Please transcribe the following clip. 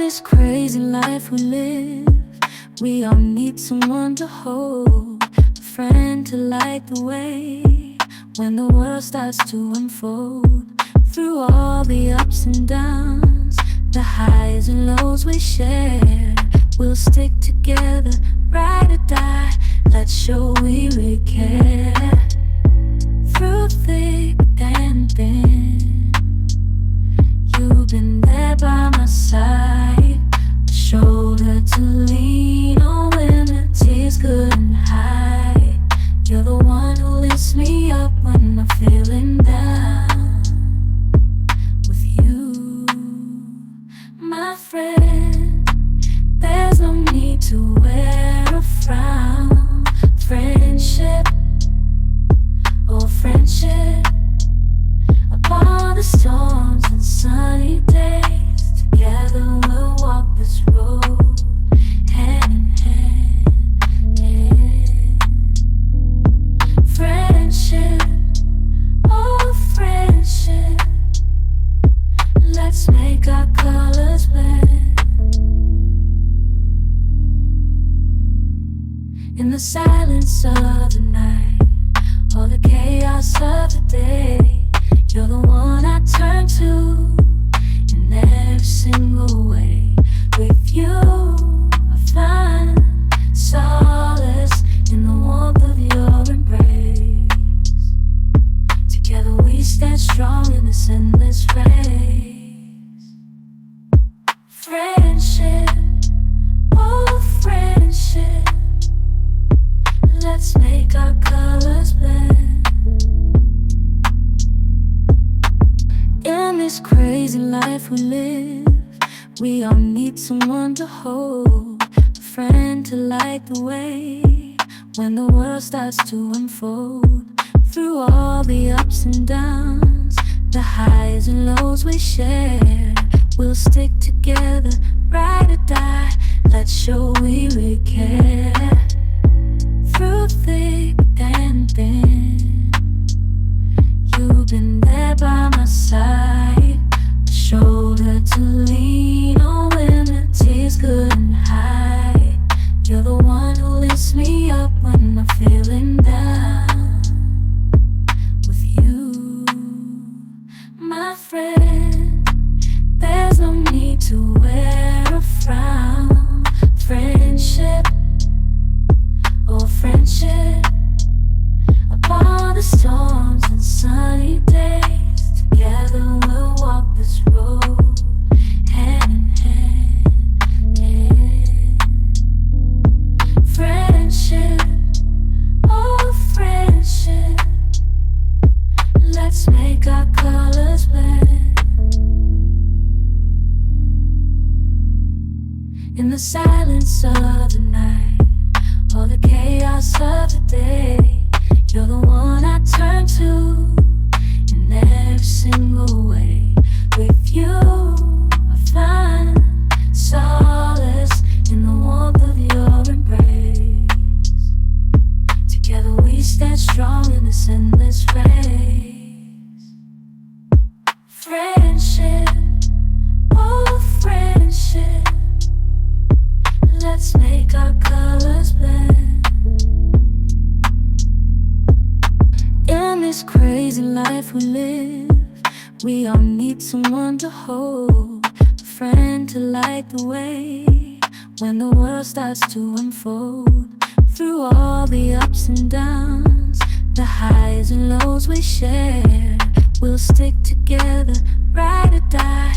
this crazy life we live, we all need someone to hold, a friend to light the way when the world starts to unfold. Through all the ups and downs, the highs and lows we share, we'll stick together, ride or die. Let's show we really care. Through thick and thin, you've been there by my side, a shoulder to lean on when the tears couldn't hide. You're the one who lifts me up when I'm feeling down. With you, my friend, there's no need to wear a frown. Friendship, oh friendship, upon the storms and sunny days, together we'll walk this road, hand in hand, yeah. Friendship, oh friendship, let's make our colors blend. In the silence of the night, or the chaos of the day, you're the one I turn to in every single way. With you, I find solace in the warmth of your embrace. Together we stand strong in this endless race. Friendship, oh friendship, let's make our colors blend. In this crazy life we live, we all need someone to hold, a friend to light the way when the world starts to unfold. Through all the ups and downs, the highs and lows we share, we'll stick together, ride or die. Let's show we really care. Through thick and thin, you've been there by my side, a shoulder to lean on when the tears couldn't hide. You're the one who lifts me up when I'm feeling down. With you, my friend, there's no need to wear a frown. Friendship, oh friendship, upon the storms and sunny days, together we'll walk this road, hand in hand, yeah. Friendship, oh friendship, let's make our colors blend. In the silence of the night, or the chaos of the day, you're the one I turn to in every single way. With you, I find solace in the warmth of your embrace. Together we stand strong in this endless race. Friendship, oh friendship, let's make our colors blend. In this crazy life we live, we all need someone to hold, a friend to light the way when the world starts to unfold. Through all the ups and downs, the highs and lows we share, we'll stick together, ride or die.